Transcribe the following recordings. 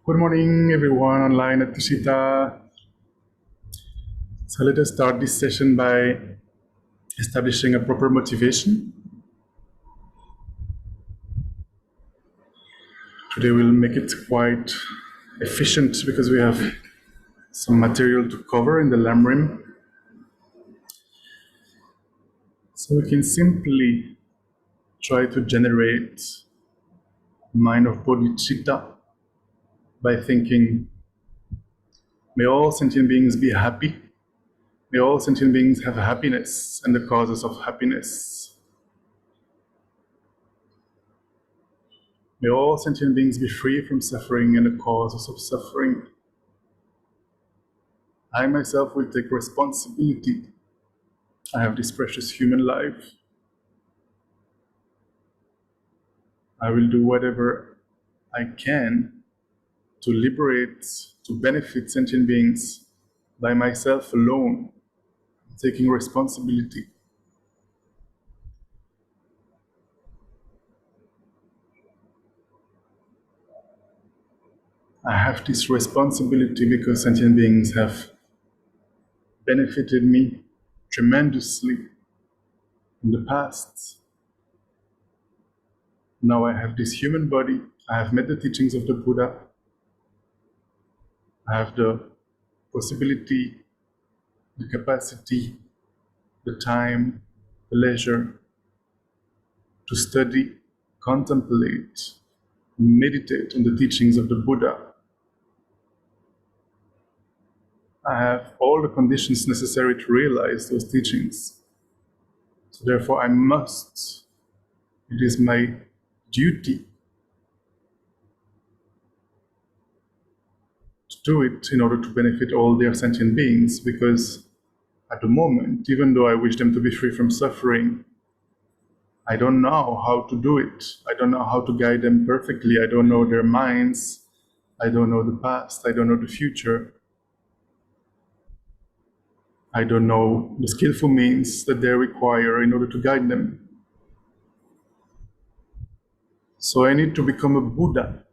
Good morning, everyone online at Tushita. So let us start this session by establishing a proper motivation. Today we'll make it quite efficient because we have some material to cover in the Lamrim. So we can simply try to generate mind of bodhicitta by thinking, may all sentient beings be happy. May all sentient beings have happiness and the causes of happiness. May all sentient beings be free from suffering and the causes of suffering. I myself will take responsibility. I have this precious human life. I will do whatever I can to liberate, to benefit sentient beings by myself alone, taking responsibility. I have this responsibility because sentient beings have benefited me tremendously in the past. Now I have this human body. I have met the teachings of the Buddha. I have the possibility, the capacity, the time, the leisure to study, contemplate, meditate on the teachings of the Buddha. I have all the conditions necessary to realize those teachings. So therefore I must, it is my duty to do it in order to benefit all their sentient beings, because at the moment, even though I wish them to be free from suffering, I don't know how to do it. I don't know how to guide them perfectly. I don't know their minds. I don't know the past. I don't know the future. I don't know the skillful means that they require in order to guide them. So I need to become a Buddha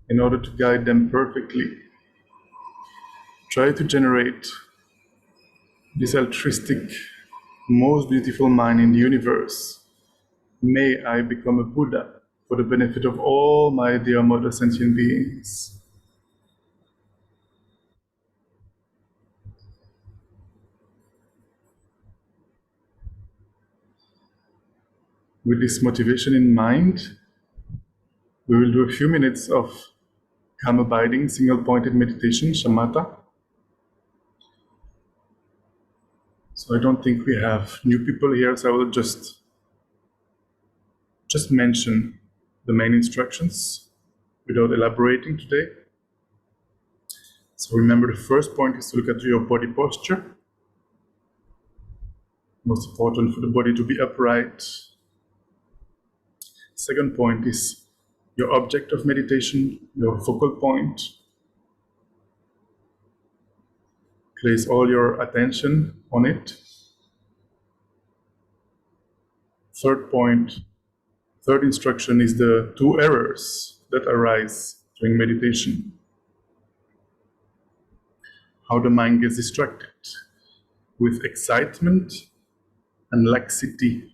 in order to guide them perfectly. Try to generate this altruistic, most beautiful mind in the universe. May I become a Buddha for the benefit of all my dear mother sentient beings. With this motivation in mind, we will do a few minutes of calm abiding, single-pointed meditation, Shamatha. So I don't think we have new people here, so I will just mention the main instructions without elaborating today. So remember, the first point is to look at your body posture. Most important for the body to be upright. Second point is your object of meditation, your focal point. Place all your attention on it. Third instruction is the two errors that arise during meditation. How the mind gets distracted with excitement and laxity,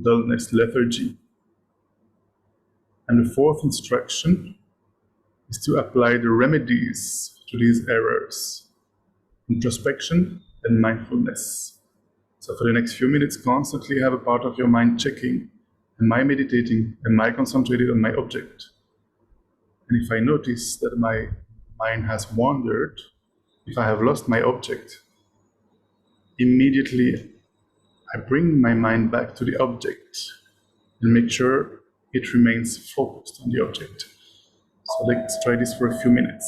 dullness, lethargy. And the fourth instruction is to apply the remedies to these errors: introspection and mindfulness. So for the next few minutes, constantly have a part of your mind checking, am I meditating? Am I concentrated on my object? And if I notice that my mind has wandered, if I have lost my object, immediately I bring my mind back to the object and make sure it remains focused on the object. So let's try this for a few minutes.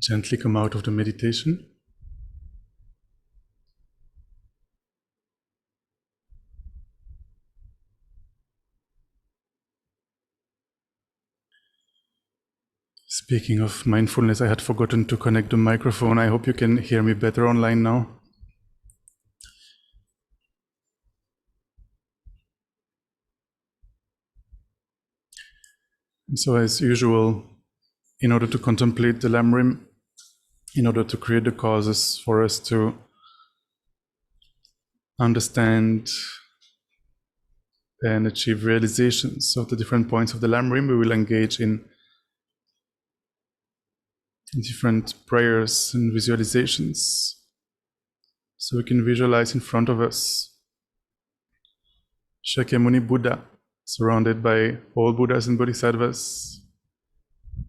Gently come out of the meditation. Speaking of mindfulness, I had forgotten to connect the microphone. I hope you can hear me better online now. And so as usual, in order to contemplate the Lamrim, in order to create the causes for us to understand and achieve realizations of the different points of the Lamrim, we will engage in different prayers and visualizations. So we can visualize in front of us Shakyamuni Buddha, surrounded by all Buddhas and Bodhisattvas,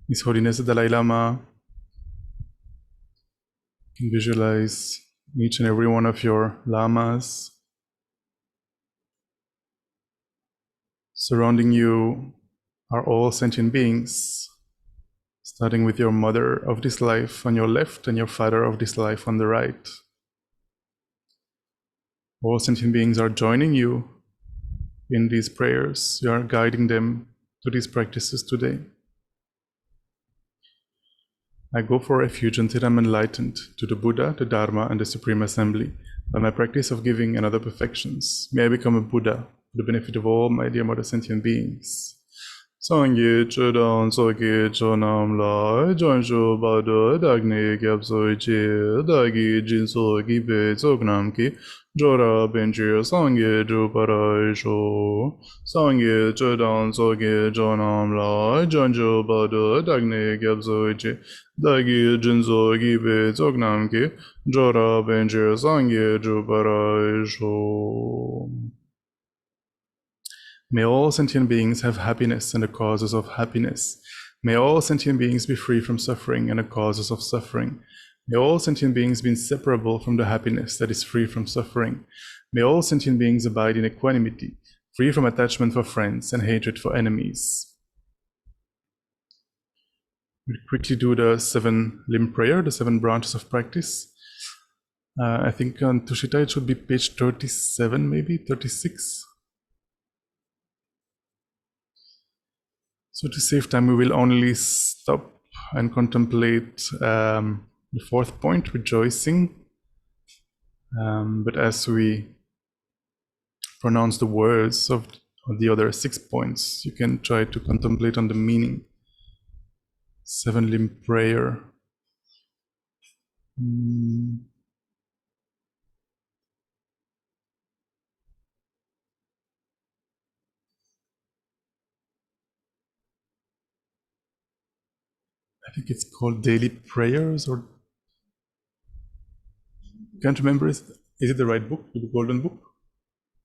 His Holiness the Dalai Lama. You can visualize each and every one of your lamas. Surrounding you are all sentient beings, starting with your mother of this life on your left and your father of this life on the right. All sentient beings are joining you in these prayers. You are guiding them to these practices today. I go for refuge until I'm enlightened to the Buddha, the Dharma, and the Supreme Assembly by my practice of giving and other perfections. May I become a Buddha for the benefit of all my dear mother sentient beings. Sangye Chodan Soke Chonam Lai Jonshu Bado Dagni Gyapso Che Dagi Jinso Gibe Zognam Ki Jora Benjir Sangye Druparai Sho Sangye Chodan Soke Chonam Lai Jonshu Bado Dagni Gyapso Che Dagi Jinso Gibe Zognam Ki Jora Benjir Sangye Druparai Sho. May all sentient beings have happiness and the causes of happiness. May all sentient beings be free from suffering and the causes of suffering. May all sentient beings be inseparable from the happiness that is free from suffering. May all sentient beings abide in equanimity, free from attachment for friends and hatred for enemies. We'll quickly do the 7-limb prayer, the 7 branches of practice. I think on Tushita it should be page 37, maybe 36. So to save time, we will only stop and contemplate the 4th point, rejoicing. But as we pronounce the words of the other 6 points, you can try to contemplate on the meaning. 7-limb prayer. I think it's called daily prayers, or can't remember. Is it the right book, the golden book?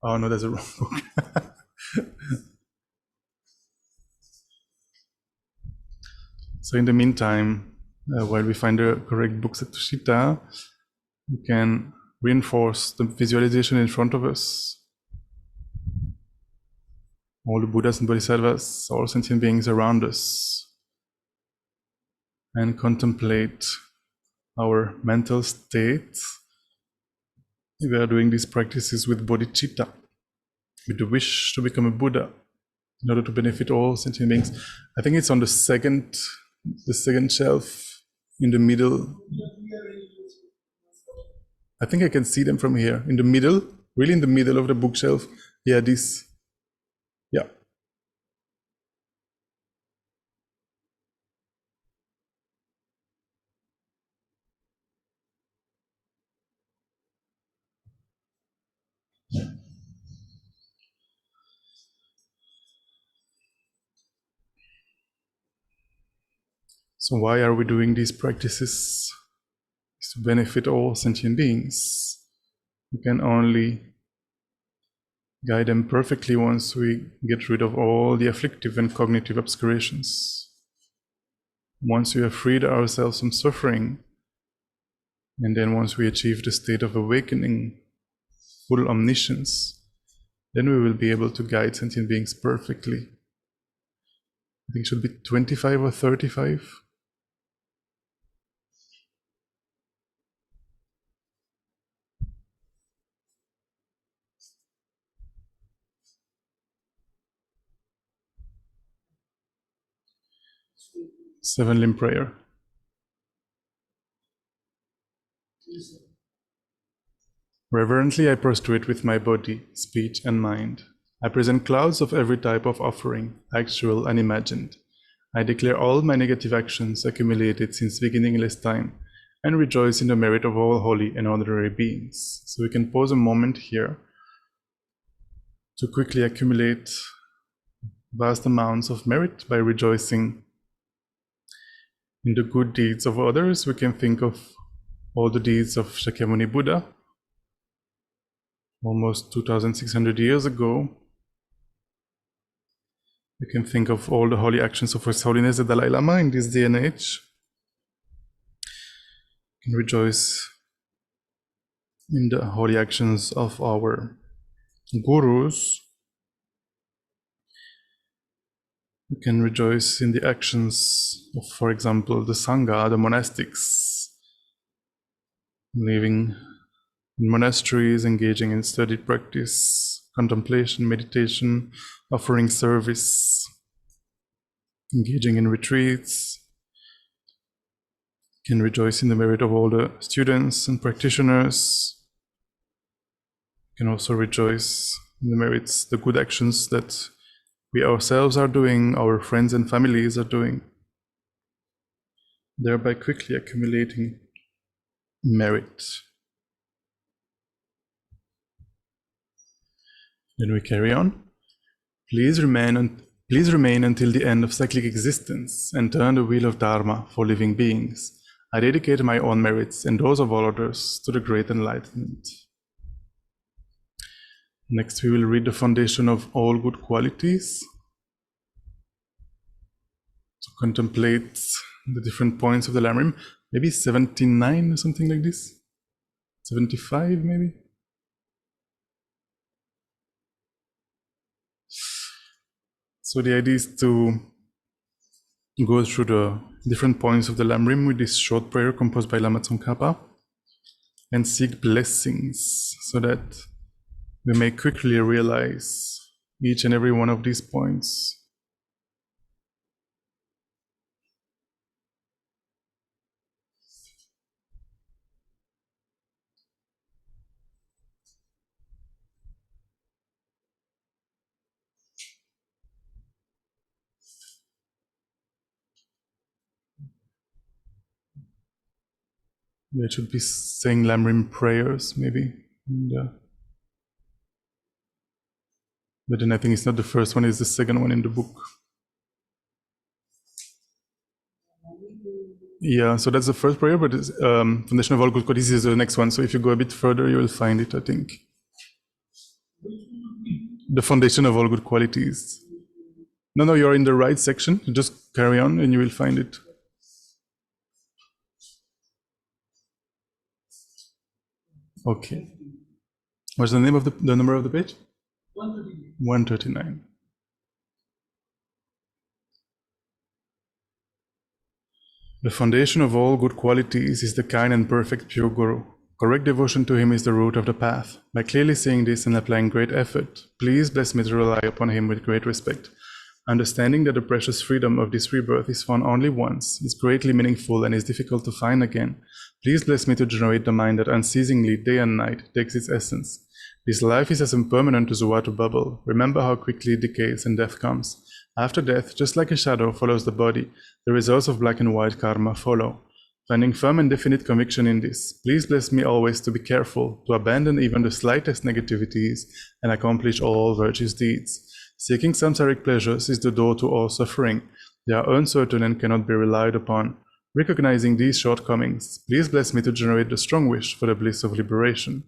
Oh no, that's a wrong book. So in the meantime, while we find the correct books at Tushita, we can reinforce the visualization in front of us. All the Buddhas and Bodhisattvas, all sentient beings around us, and contemplate our mental state. We are doing these practices with bodhicitta, with the wish to become a Buddha, in order to benefit all sentient beings. I think it's on the second shelf in the middle. I think I can see them from here, in the middle, really in the middle of the bookshelf. Yeah, this. Yeah. So why are we doing these practices? It's to benefit all sentient beings. We can only guide them perfectly once we get rid of all the afflictive and cognitive obscurations. Once we have freed ourselves from suffering, and then once we achieve the state of awakening, full omniscience, then we will be able to guide sentient beings perfectly. I think it should be 25 or 35. Seven-limb prayer. Reverently I prostrate with my body, speech and mind. I present clouds of every type of offering, actual and imagined. I declare all my negative actions accumulated since beginningless time and rejoice in the merit of all holy and ordinary beings. So we can pause a moment here to quickly accumulate vast amounts of merit by rejoicing in the good deeds of others. We can think of all the deeds of Shakyamuni Buddha, almost 2,600 years ago. You can think of all the holy actions of His Holiness the Dalai Lama in this day and age. You can rejoice in the holy actions of our gurus. You can rejoice in the actions of, for example, the Sangha, the monastics, living in monasteries, engaging in study practice, contemplation, meditation, offering service, engaging in retreats. You can rejoice in the merit of all the students and practitioners. You can also rejoice in the merits, the good actions that we ourselves are doing, our friends and families are doing, thereby quickly accumulating merit. Then we carry on. Please remain until the end of cyclic existence and turn the wheel of Dharma for living beings. I dedicate my own merits and those of all others to the great enlightenment. Next, we will read the foundation of all good qualities. To contemplate the different points of the Lamrim, maybe 79 or something like this, 75 maybe. So the idea is to go through the different points of the Lamrim with this short prayer composed by Lama Tsongkhapa and seek blessings so that we may quickly realize each and every one of these points. I should be saying Lamrim prayers, maybe. But then I think it's not the first one, it's the second one in the book. Yeah, so that's the first prayer, but it's, Foundation of All Good Qualities is the next one. So if you go a bit further, you will find it, I think. The Foundation of All Good Qualities. No, you're in the right section. You just carry on and you will find it. Okay. What's the name of the number of the page? 139. 139. The foundation of all good qualities is the kind and perfect pure Guru. Correct devotion to him is the root of the path. By clearly seeing this and applying great effort, please bless me to rely upon him with great respect. Understanding that the precious freedom of this rebirth is found only once, is greatly meaningful and is difficult to find again. Please bless me to generate the mind that unceasingly, day and night, takes its essence. This life is as impermanent as a water bubble. Remember how quickly it decays and death comes. After death, just like a shadow follows the body, the results of black and white karma follow. Finding firm and definite conviction in this, please bless me always to be careful, to abandon even the slightest negativities, and accomplish all virtuous deeds. Seeking samsaric pleasures is the door to all suffering. They are uncertain and cannot be relied upon. Recognizing these shortcomings, please bless me to generate the strong wish for the bliss of liberation.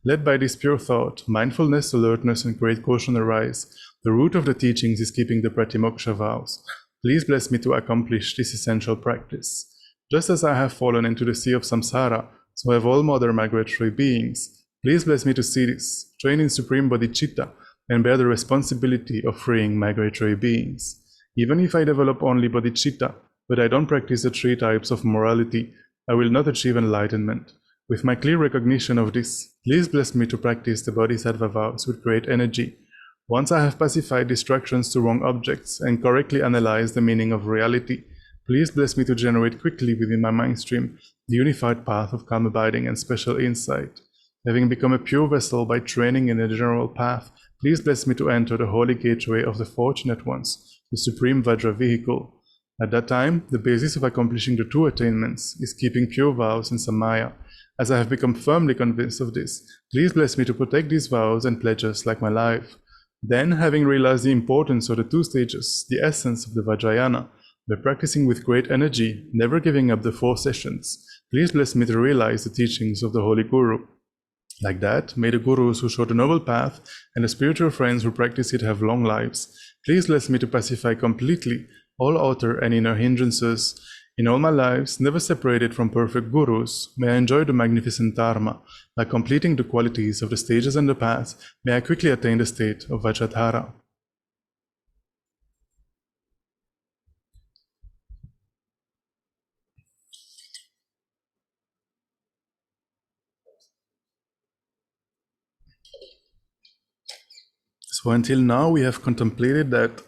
Led by this pure thought, mindfulness, alertness, and great caution arise. The root of the teachings is keeping the pratimoksha vows. Please bless me to accomplish this essential practice. Just as I have fallen into the sea of samsara, so have all modern migratory beings. Please bless me to see this, train in supreme bodhicitta, and bear the responsibility of freeing migratory beings. Even if I develop only bodhicitta, but I don't practice the 3 types of morality, I will not achieve enlightenment. With my clear recognition of this, please bless me to practice the bodhisattva vows with great energy. Once I have pacified distractions to wrong objects and correctly analyzed the meaning of reality, Please bless me to generate quickly within my mind stream the unified path of calm abiding and special insight. Having become a pure vessel by training in the general path, please bless me to enter the holy gateway of the Fortunate Ones, the supreme Vajra vehicle. At that time, the basis of accomplishing the true attainments is keeping pure vows in Samaya. As I have become firmly convinced of this, please bless me to protect these vows and pledges like my life. Then, having realized the importance of the 2 stages, the essence of the Vajrayana, by practicing with great energy, never giving up the 4 sessions, please bless me to realize the teachings of the Holy Guru. Like that, may the Gurus who show the noble path and the spiritual friends who practice it have long lives. Please bless me to pacify completely all outer and inner hindrances. In all my lives, never separated from perfect Gurus, may I enjoy the magnificent Dharma. By completing the qualities of the stages and the paths, may I quickly attain the state of Vajradhara. So until now, we have contemplated that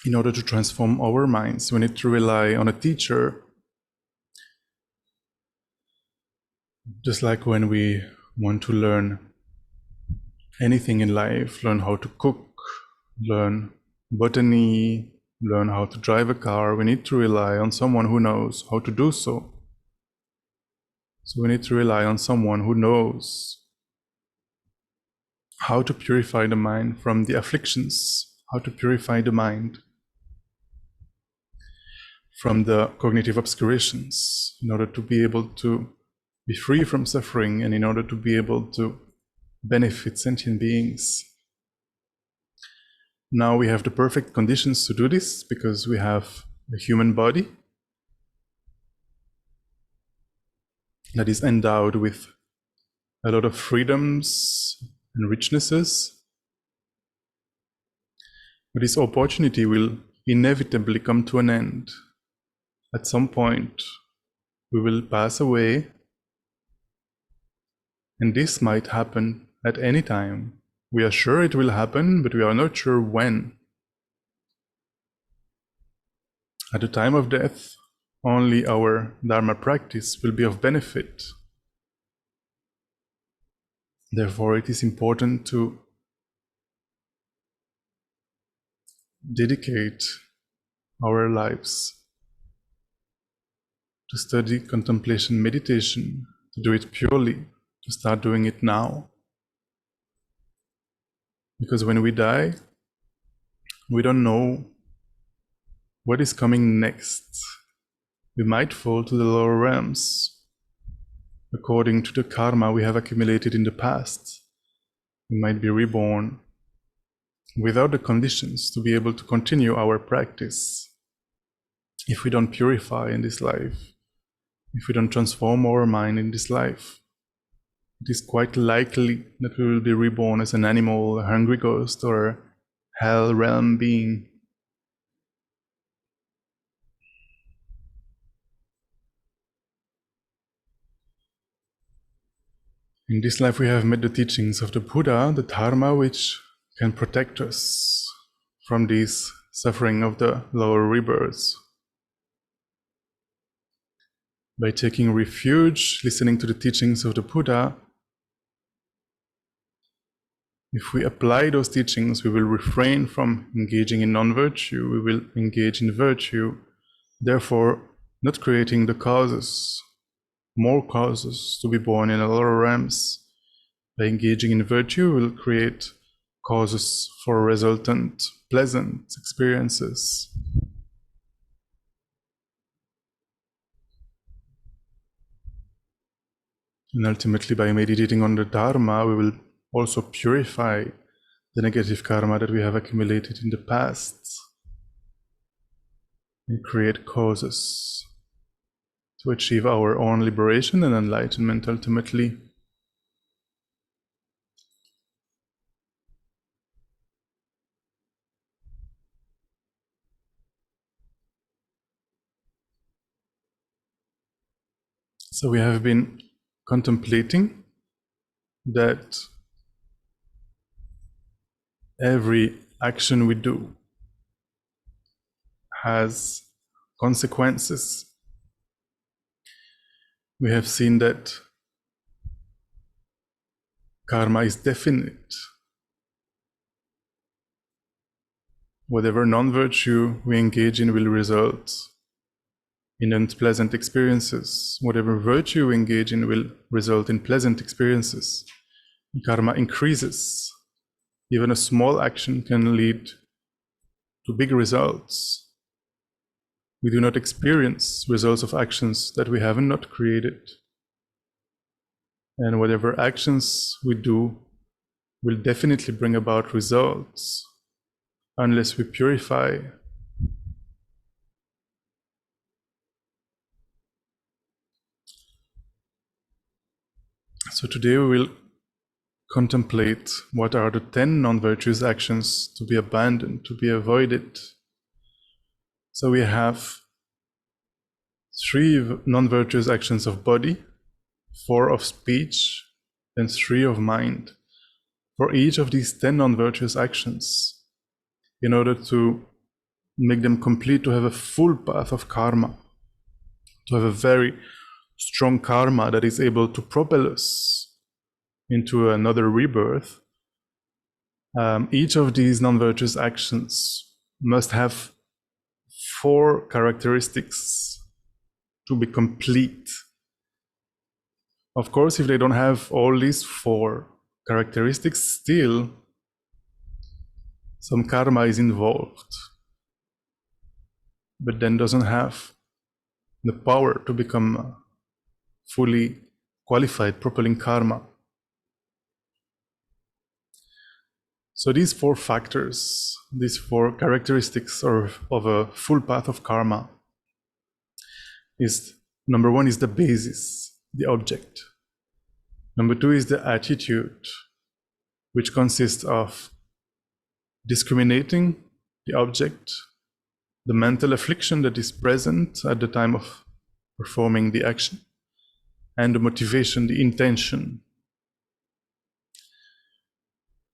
in order to transform our minds, we need to rely on a teacher. Just like when we want to learn anything in life, learn how to cook, learn botany, learn how to drive a car, we need to rely on someone who knows how to do so. So we need to rely on someone who knows how to purify the mind from the afflictions, how to purify the mind from the cognitive obscurations, in order to be able to be free from suffering and in order to be able to benefit sentient beings. Now we have the perfect conditions to do this because we have a human body that is endowed with a lot of freedoms and richnesses. But this opportunity will inevitably come to an end. At some point, we will pass away, and this might happen at any time. We are sure it will happen, but we are not sure when. At the time of death, only our Dharma practice will be of benefit. Therefore, it is important to dedicate our lives to study contemplation meditation, to do it purely, to start doing it now. Because when we die, we don't know what is coming next. We might fall to the lower realms according to the karma we have accumulated in the past. We might be reborn without the conditions to be able to continue our practice. If we don't purify in this life, if we don't transform our mind in this life, it is quite likely that we will be reborn as an animal, a hungry ghost, or a hell realm being. In this life we have met the teachings of the Buddha, the Dharma, which can protect us from this suffering of the lower rebirths. By taking refuge, listening to the teachings of the Buddha, if we apply those teachings, we will refrain from engaging in non-virtue, we will engage in virtue, therefore not creating the causes, more causes to be born in the lower realms. By engaging in virtue, we will create causes for resultant pleasant experiences. And ultimately, by meditating on the Dharma, we will also purify the negative karma that we have accumulated in the past and create causes to achieve our own liberation and enlightenment ultimately. So we have been contemplating that every action we do has consequences. We have seen that karma is definite. Whatever non-virtue we engage in will result in unpleasant experiences. Whatever virtue we engage in will result in pleasant experiences. Karma increases. Even a small action can lead to big results. We do not experience results of actions that we have not created. And whatever actions we do will definitely bring about results unless we purify. So today we will contemplate what are the 10 non-virtuous actions to be abandoned, to be avoided. So we have 3 non-virtuous actions of body, 4 of speech, and 3 of mind. For each of these 10 non-virtuous actions, in order to make them complete, to have a full path of karma, to have a very strong karma that is able to propel us into another rebirth, each of these non-virtuous actions must have 4 characteristics to be complete. Of course, if they don't have all these 4 characteristics, still some karma is involved, but then doesn't have the power to become fully qualified, propelling karma. So these 4 factors, these 4 characteristics of a full path of karma is, number 1 is the basis, the object. Number 2 is the attitude, which consists of discriminating the object, the mental affliction that is present at the time of performing the action, and the motivation, the intention.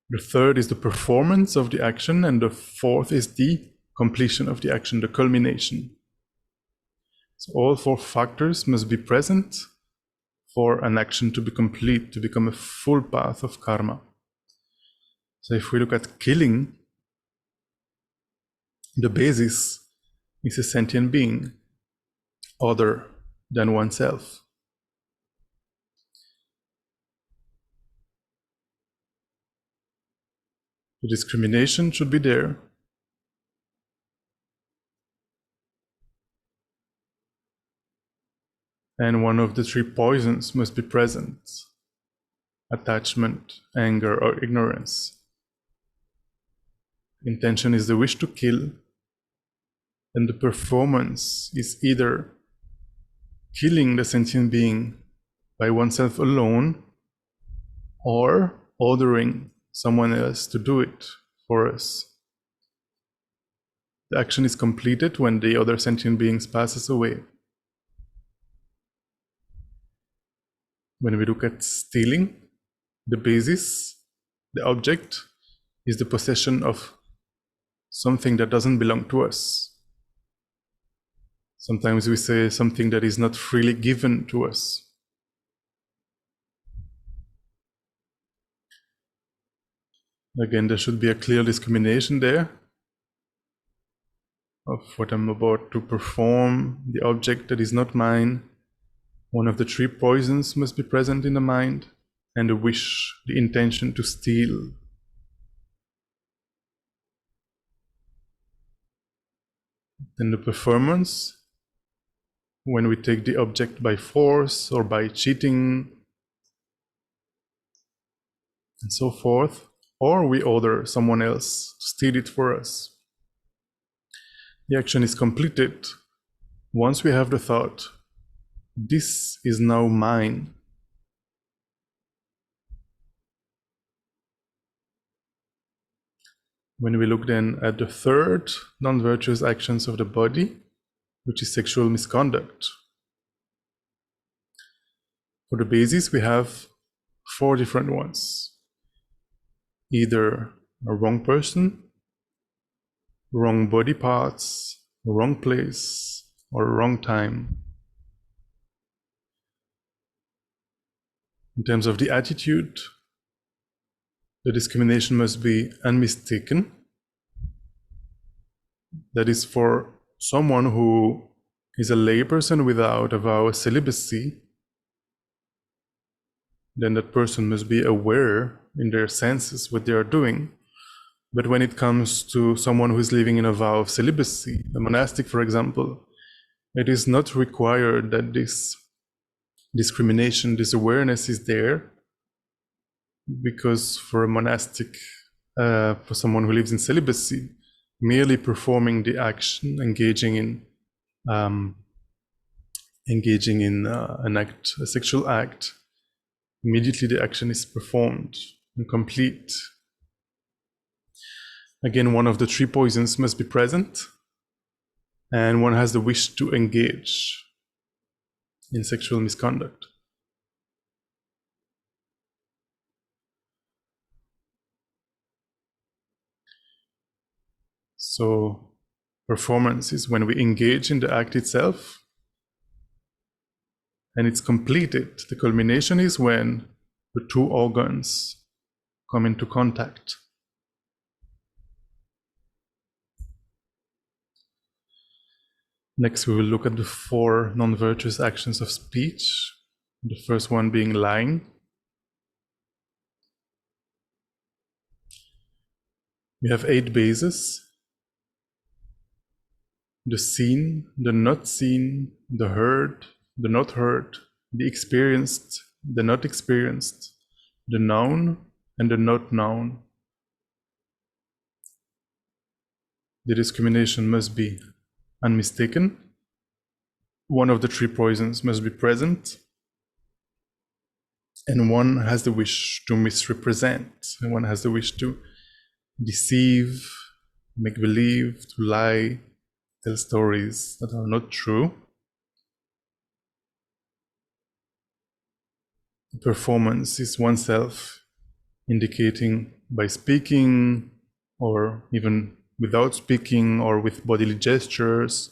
The third is the performance of the action, and the fourth is the completion of the action, the culmination. So all 4 factors must be present for an action to be complete, to become a full path of karma. So if we look at killing, the basis is a sentient being other than oneself. The discrimination should be there. And one of the 3 poisons must be present: attachment, anger, or ignorance. Intention is the wish to kill, and the performance is either killing the sentient being by oneself alone, or ordering someone else to do it for us. The action is completed when the other sentient beings passes away. When we look at stealing, the basis, the object, is the possession of something that doesn't belong to us. Sometimes we say something that is not freely given to us. Again, there should be a clear discrimination there of what I'm about to perform, the object that is not mine. One of the 3 poisons must be present in the mind, and the wish, the intention to steal. Then the performance, when we take the object by force or by cheating and so forth, or we order someone else to steal it for us. The action is completed once we have the thought, this is now mine. When we look then at the third non-virtuous actions of the body, which is sexual misconduct. For the basis, we have 4 different ones. Either a wrong person, wrong body parts, wrong place, or wrong time. In terms of the attitude, the discrimination must be unmistaken. That is, for someone who is a layperson without a vow of celibacy, then that person must be aware in their senses what they are doing. But when it comes to someone who is living in a vow of celibacy, a monastic, for example, it is not required that this discrimination, this awareness is there, because for a monastic, for someone who lives in celibacy, merely performing the action, engaging in an act, a sexual act, immediately the action is performed and complete. Again, one of the three poisons must be present, and one has the wish to engage in sexual misconduct. So, performance is when we engage in the act itself, and it's completed. The culmination is when the two organs come into contact. Next, we will look at the 4 non-virtuous actions of speech. The first one being lying. We have 8 bases: the seen, the not seen, the heard, the not heard, the experienced, the not experienced, the known, and the not known. The discrimination must be unmistaken. One of the 3 poisons must be present, and one has the wish to misrepresent, and one has the wish to deceive, make believe, to lie, tell stories that are not true. The performance is oneself indicating by speaking, or even without speaking, or with bodily gestures,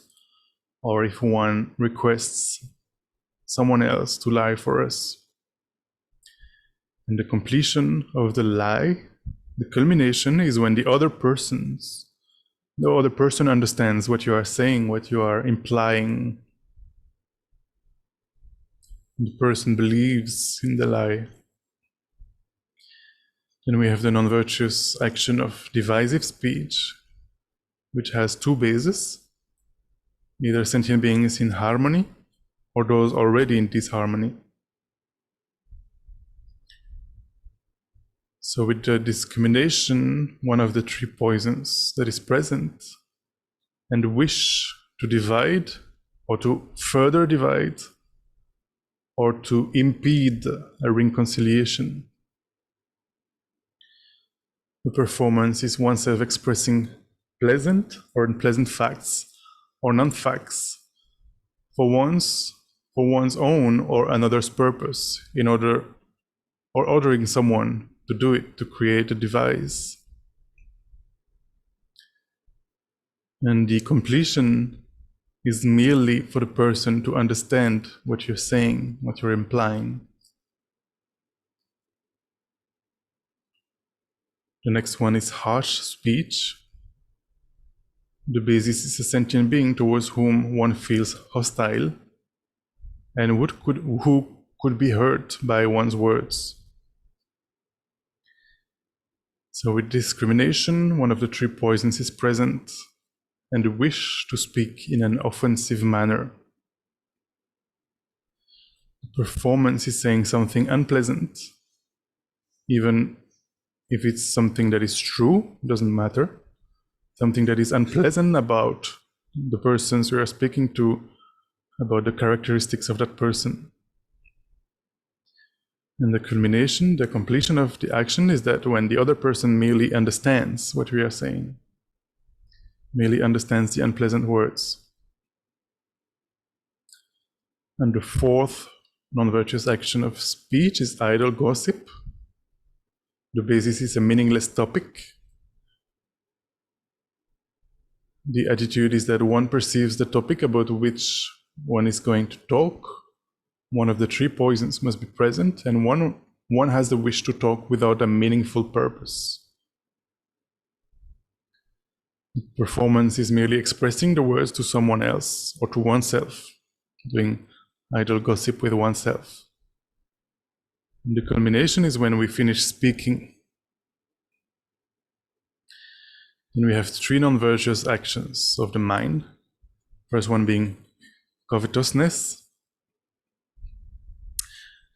or if one requests someone else to lie for us. And the completion of the lie, the culmination, is when the other person understands what you are saying, what you are implying. The person believes in the lie. Then we have the non-virtuous action of divisive speech, which has 2 bases: either sentient beings in harmony or those already in disharmony. So with the discrimination, one of the 3 poisons that is present, and the wish to divide, or to further divide, or to impede a reconciliation. The performance is oneself expressing pleasant or unpleasant facts or non-facts for one's own or another's purpose, in order, or ordering someone to do it, to create a device. And the completion is merely for the person to understand what you're saying, what you're implying. The next one is harsh speech. The basis is a sentient being towards whom one feels hostile, and who could be hurt by one's words. So with discrimination, one of the 3 poisons is present, and the wish to speak in an offensive manner. The performance is saying something unpleasant, even if it's something that is true, doesn't matter. Something that is unpleasant about the persons we are speaking to, about the characteristics of that person. And the culmination, the completion of the action, is that when the other person merely understands what we are saying, merely understands the unpleasant words. And the 4th non-virtuous action of speech is idle gossip. The basis is a meaningless topic. The attitude is that one perceives the topic about which one is going to talk. One of the three poisons must be present, and one has the wish to talk without a meaningful purpose. Performance is merely expressing the words to someone else or to oneself, doing idle gossip with oneself. And the culmination is when we finish speaking. And we have three non-virtuous actions of the mind. First one being covetousness.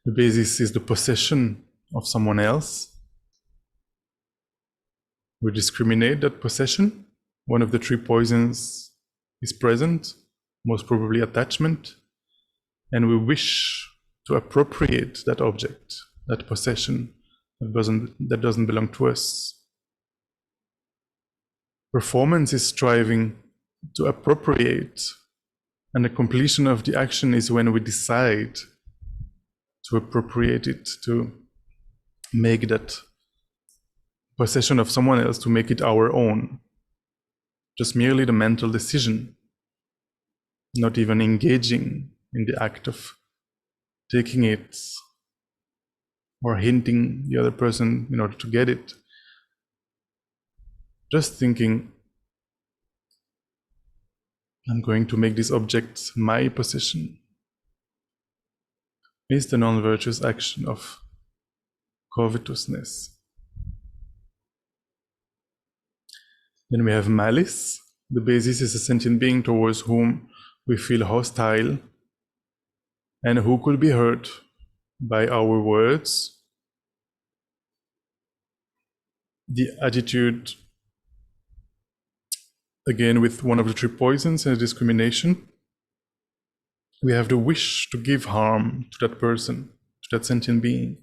The basis is the possession of someone else. We discriminate that possession. One of the three poisons is present, most probably attachment, and we wish to appropriate that object, that possession that doesn't belong to us. Performance is striving to appropriate, and the completion of the action is when we decide to appropriate it, to make that possession of someone else, to make it our own. Just merely the mental decision, not even engaging in the act of taking it or hinting the other person in order to get it. Just thinking, I'm going to make this object my possession, is the non-virtuous action of covetousness. Then we have malice. The basis is a sentient being towards whom we feel hostile and who could be hurt by our words. The attitude, again with one of the three poisons and discrimination, we have the wish to give harm to that person, to that sentient being.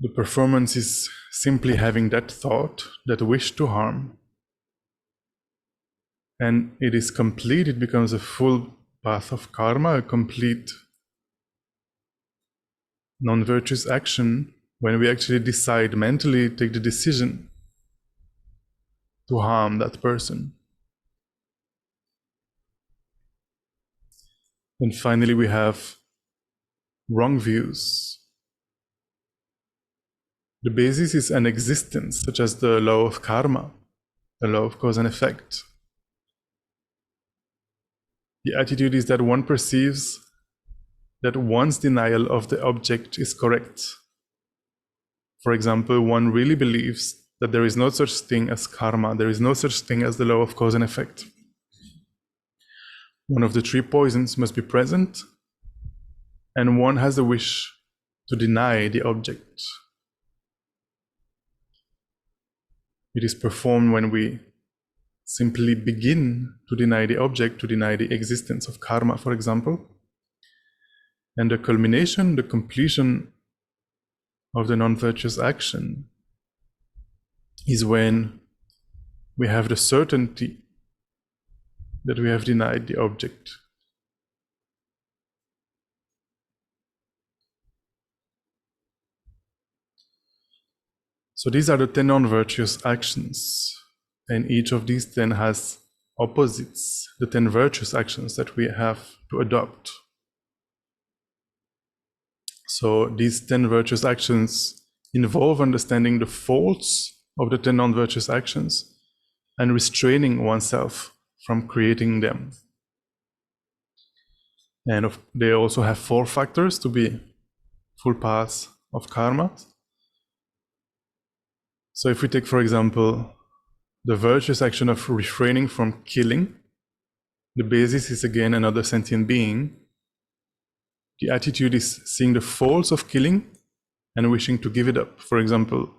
The performance is simply having that thought, that wish to harm. And it is complete, it becomes a full path of karma, a complete non-virtuous action when we actually decide mentally, take the decision to harm that person. And finally we have wrong views. The basis is an existence, such as the law of karma, the law of cause and effect. The attitude is that one perceives that one's denial of the object is correct. For example, one really believes that there is no such thing as karma, there is no such thing as the law of cause and effect. One of the three poisons must be present, and one has the wish to deny the object. It is performed when we simply begin to deny the object, to deny the existence of karma, for example. And the culmination, the completion of the non-virtuous action is when we have the certainty that we have denied the object. So these are the 10 non-virtuous actions, and each of these 10 has opposites, the 10 virtuous actions that we have to adopt. So these 10 virtuous actions involve understanding the faults of the 10 non-virtuous actions and restraining oneself from creating them. And they also have 4 factors to be full paths of karma. So if we take, for example, the virtuous action of refraining from killing, the basis is again another sentient being. The attitude is seeing the faults of killing and wishing to give it up. For example,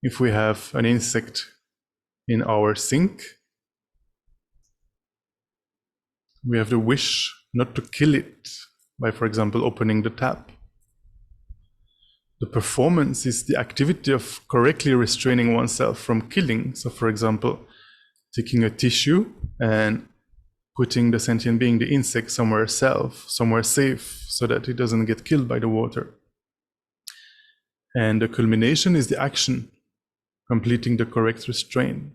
if we have an insect in our sink, we have the wish not to kill it by, for example, opening the tap. The performance is the activity of correctly restraining oneself from killing. So, for example, taking a tissue and putting the sentient being, the insect, somewhere safe, so that it doesn't get killed by the water. And the culmination is the action completing the correct restraint.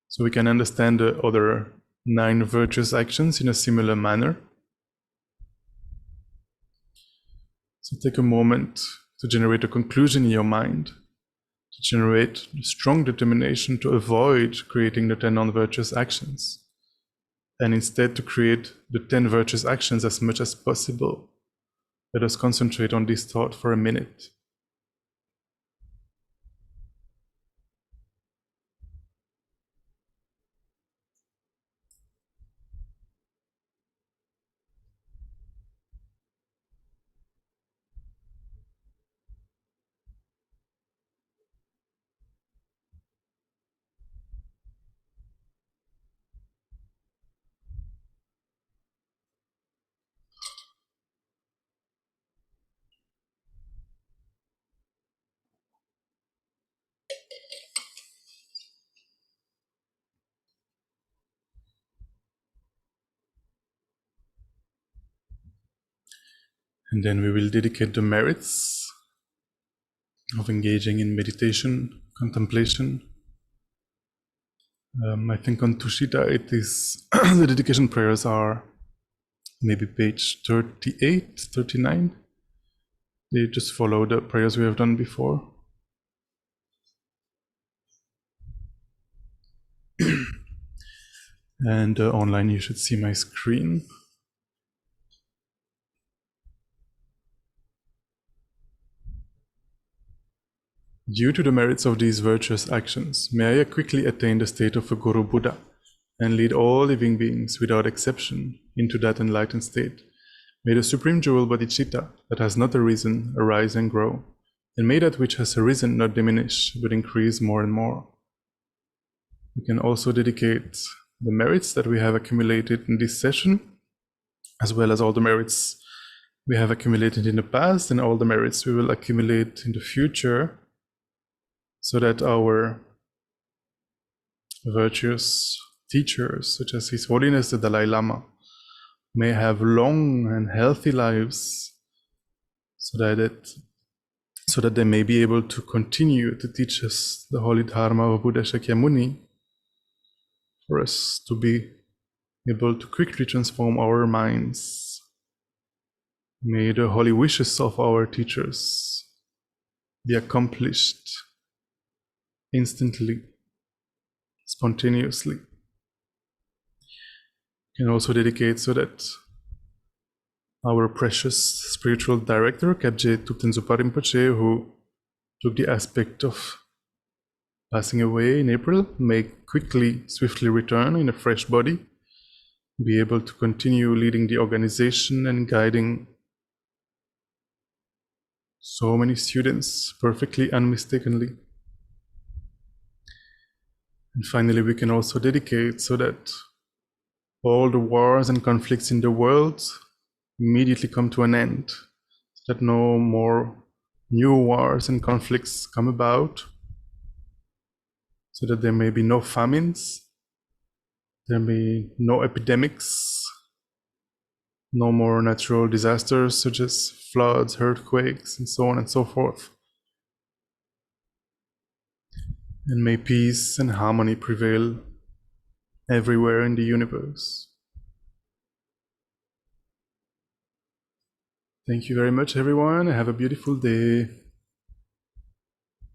So we can understand the other 9 virtuous actions in a similar manner. So take a moment to generate a conclusion in your mind, to generate strong determination to avoid creating the 10 non-virtuous actions, and instead to create the 10 virtuous actions as much as possible. Let us concentrate on this thought for a minute. And then we will dedicate the merits of engaging in meditation, contemplation. I think on Tushita it is, the dedication prayers are maybe page 38, 39. They just follow the prayers we have done before. And online you should see my screen. Due to the merits of these virtuous actions, may I quickly attain the state of a Guru Buddha and lead all living beings without exception into that enlightened state. May the supreme jewel bodhicitta that has not arisen arise and grow, and may that which has arisen not diminish but increase more and more. We can also dedicate the merits that we have accumulated in this session, as well as all the merits we have accumulated in the past and all the merits we will accumulate in the future, so that our virtuous teachers, such as His Holiness the Dalai Lama, may have long and healthy lives, so that they may be able to continue to teach us the holy Dharma of Buddha Shakyamuni, for us to be able to quickly transform our minds. May the holy wishes of our teachers be accomplished instantly, spontaneously. You can also dedicate so that our precious spiritual director, Kabje Tuptenzupa Rinpoche, who took the aspect of passing away in April, may quickly, swiftly return in a fresh body, be able to continue leading the organization and guiding so many students perfectly, unmistakably. And finally, we can also dedicate so that all the wars and conflicts in the world immediately come to an end, so that no more new wars and conflicts come about, so that there may be no famines, there may be no epidemics, no more natural disasters such as floods, earthquakes, and so on and so forth. And may peace and harmony prevail everywhere in the universe. Thank you very much, everyone. Have a beautiful day.